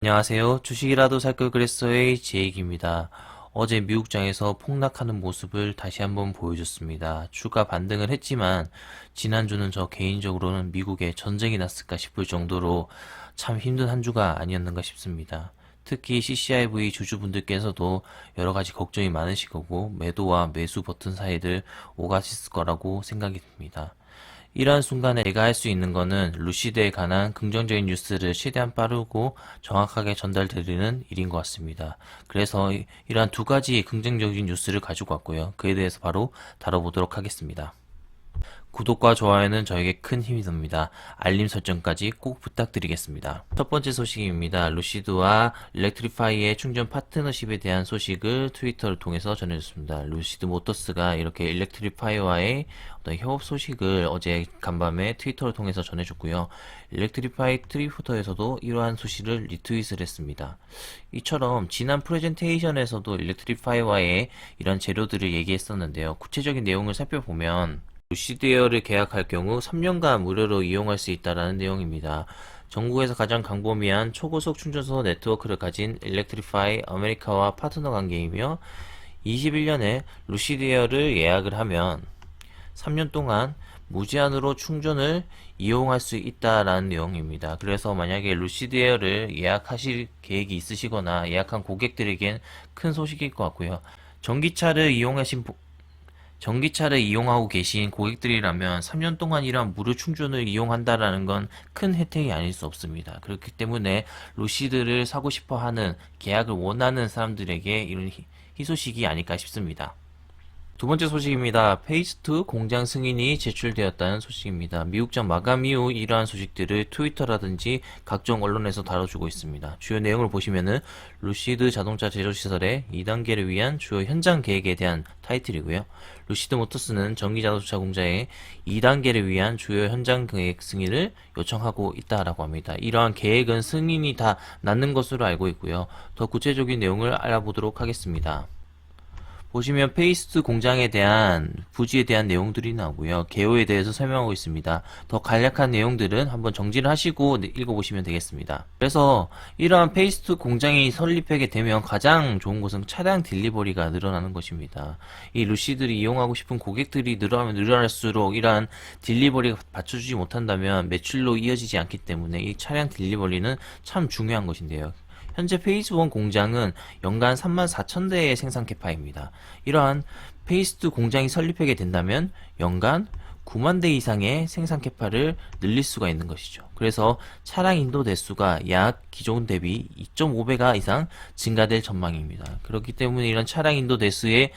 안녕하세요. 주식이라도 살 걸 그랬어의 제익입니다. 어제 미국장에서 폭락하는 모습을 다시 한번 보여줬습니다. 주가 반등을 했지만 지난주는 저 개인적으로는 미국에 전쟁이 났을까 싶을 정도로 참 힘든 한 주가 아니었는가 싶습니다. 특히 CCIV 주주분들께서도 여러 가지 걱정이 많으실 거고 매도와 매수 버튼 사이를 오가셨을 거라고 생각이 듭니다. 이러한 순간에 내가 할 수 있는 거는 루시드에 관한 긍정적인 뉴스를 최대한 빠르고 정확하게 전달드리는 일인 것 같습니다. 그래서 이러한 두 가지 긍정적인 뉴스를 가지고 왔고요. 그에 대해서 바로 다뤄보도록 하겠습니다. 구독과 좋아요는 저에게 큰 힘이 됩니다. 알림 설정까지 꼭 부탁드리겠습니다. 첫 번째 소식입니다. 루시드와 일렉트리파이의 충전 파트너십에 대한 소식을 트위터를 통해서 전해줬습니다. 루시드 모터스가 이렇게 일렉트리파이와의 어떤 협업 소식을 어제 간밤에 트위터를 통해서 전해줬고요. 일렉트리파이 트위터에서도 이러한 소식을 리트윗을 했습니다. 이처럼 지난 프레젠테이션에서도 일렉트리파이와의 이런 재료들을 얘기했었는데요. 구체적인 내용을 살펴보면 루시드에어를 계약할 경우 3년간 무료로 이용할 수 있다는 내용입니다. 전국에서 가장 광범위한 초고속 충전소 네트워크를 가진 일렉트리파이 아메리카와 파트너 관계이며 21년에 루시드에어를 예약을 하면 3년 동안 무제한으로 충전을 이용할 수 있다라는 내용입니다. 그래서 만약에 루시드에어를 예약하실 계획이 있으시거나 예약한 고객들에겐 큰 소식일 것 같고요. 전기차를 이용하고 계신 고객들이라면 3년 동안 이러한 무료 충전을 이용한다라는 건 큰 혜택이 아닐 수 없습니다. 그렇기 때문에 루시드를 사고 싶어 하는 계약을 원하는 사람들에게 이런 희소식이 아닐까 싶습니다. 두 번째 소식입니다. 페이스2 공장 승인이 제출되었다는 소식입니다. 미국장 마감 이후 이러한 소식들을 트위터라든지 각종 언론에서 다뤄주고 있습니다. 주요 내용을 보시면은 루시드 자동차 제조시설의 2단계를 위한 주요 현장 계획에 대한 타이틀이고요. 루시드 모터스는 전기 자동차 공장의 2단계를 위한 주요 현장 계획 승인을 요청하고 있다라고 합니다. 이러한 계획은 승인이 다 났는 것으로 알고 있고요. 더 구체적인 내용을 알아보도록 하겠습니다. 보시면 페이스 공장에 대한 부지에 대한 내용들이 나오고요. 개요에 대해서 설명하고 있습니다. 더 간략한 내용들은 한번 정지를 하시고 읽어보시면 되겠습니다. 그래서 이러한 페이스 공장이 설립하게 되면 가장 좋은 것은 차량 딜리버리가 늘어나는 것입니다. 이 루시드를 이용하고 싶은 고객들이 늘어나면 늘어날수록 이러한 딜리버리가 받쳐주지 못한다면 매출로 이어지지 않기 때문에 이 차량 딜리버리는 참 중요한 것인데요. 현재 페이스1 공장은 연간 34,000대의 생산 캐파입니다. 이러한 페이스2 공장이 설립하게 된다면 연간 9만 대 이상의 생산 캐파를 늘릴 수가 있는 것이죠. 그래서 차량 인도 대수가 약 기존 대비 2.5배가 이상 증가될 전망입니다. 그렇기 때문에 이런 차량 인도 대수의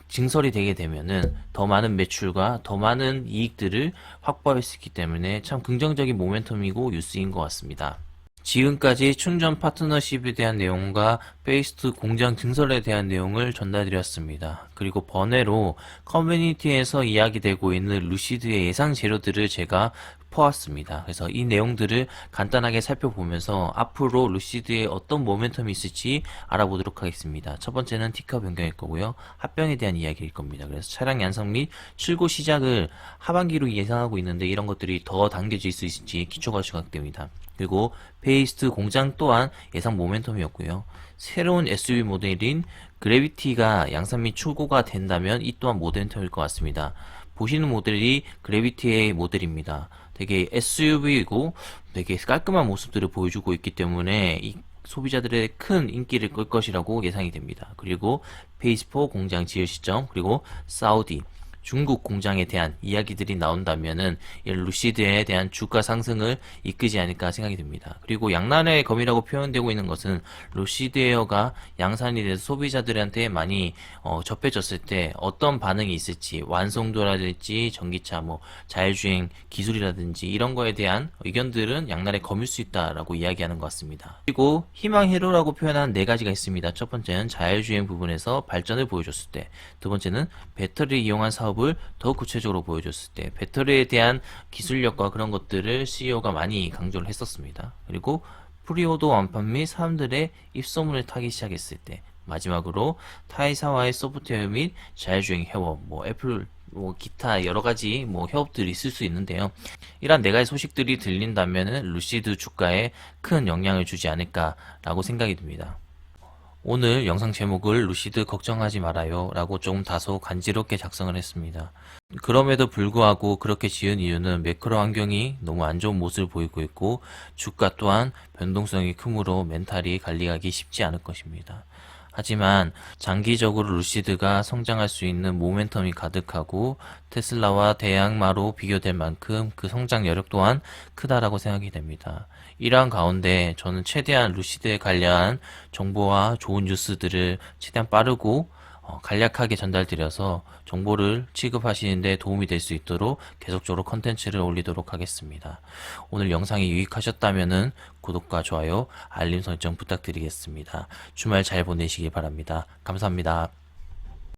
증설이 되게 되면은 더 많은 매출과 더 많은 이익들을 확보할 수 있기 때문에 참 긍정적인 모멘텀이고 뉴스인 것 같습니다. 지금까지 충전 파트너십에 대한 내용과 페이스2 공장 증설에 대한 내용을 전달드렸습니다. 그리고 번외로 커뮤니티에서 이야기되고 있는 루시드의 예상 재료들을 제가 퍼왔습니다. 그래서 이 내용들을 간단하게 살펴보면서 앞으로 루시드에 어떤 모멘텀이 있을지 알아보도록 하겠습니다. 첫 번째는 티커 변경일 거고요. 합병에 대한 이야기일 겁니다. 그래서 차량 양성 및 출고 시작을 하반기로 예상하고 있는데 이런 것들이 더 당겨질 수 있을지 기초가 시각됩니다. 그리고 페이스2 공장 또한 예상 모멘텀이었고요. 새로운 SUV 모델인 그래비티가 양산 및 출고가 된다면 이 또한 모멘텀일 것 같습니다. 보시는 모델이 그래비티의 모델입니다. 되게 SUV이고 되게 깔끔한 모습들을 보여주고 있기 때문에 이 소비자들의 큰 인기를 끌 것이라고 예상이 됩니다. 그리고 페이스4 공장 지을 시점, 그리고 사우디 중국 공장에 대한 이야기들이 나온다면은 이 루시드에 대한 주가 상승을 이끄지 않을까 생각이 듭니다. 그리고 양날의 검이라고 표현되고 있는 것은 루시드에어가 양산이 돼서 소비자들한테 많이 접해졌을 때 어떤 반응이 있을지, 완성도라든지 전기차 자율주행 기술이라든지 이런 거에 대한 의견들은 양날의 검일 수 있다라고 이야기하는 것 같습니다. 그리고 희망 회로라고 표현한 네 가지가 있습니다. 첫 번째는 자율주행 부분에서 발전을 보여줬을 때, 두 번째는 배터리를 이용한 사업을 더 구체적으로 보여줬을 때, 배터리에 대한 기술력과 그런 것들을 CEO가 많이 강조를 했었습니다. 그리고 프리오더 완판 및 사람들의 입소문을 타기 시작했을 때, 마지막으로 타이사와의 소프트웨어 및 자율주행 협업, 애플 뭐 기타 여러 가지 뭐 협업들이 있을 수 있는데요. 이러한 네 가지 소식들이 들린다면은 루시드 주가에 큰 영향을 주지 않을까라고 생각이 듭니다. 오늘 영상 제목을 루시드 걱정하지 말아요 라고 좀 다소 간지럽게 작성을 했습니다. 그럼에도 불구하고 그렇게 지은 이유는 매크로 환경이 너무 안 좋은 모습을 보이고 있고 주가 또한 변동성이 크므로 멘탈이 관리하기 쉽지 않을 것입니다. 하지만 장기적으로 루시드가 성장할 수 있는 모멘텀이 가득하고 테슬라와 대항마로 비교될 만큼 그 성장 여력 또한 크다라고 생각이 됩니다. 이러한 가운데 저는 최대한 루시드에 관련 정보와 좋은 뉴스들을 최대한 빠르고 간략하게 전달드려서 정보를 취급하시는데 도움이 될 수 있도록 계속적으로 컨텐츠를 올리도록 하겠습니다. 오늘 영상이 유익하셨다면 구독과 좋아요, 알림 설정 부탁드리겠습니다. 주말 잘 보내시기 바랍니다. 감사합니다.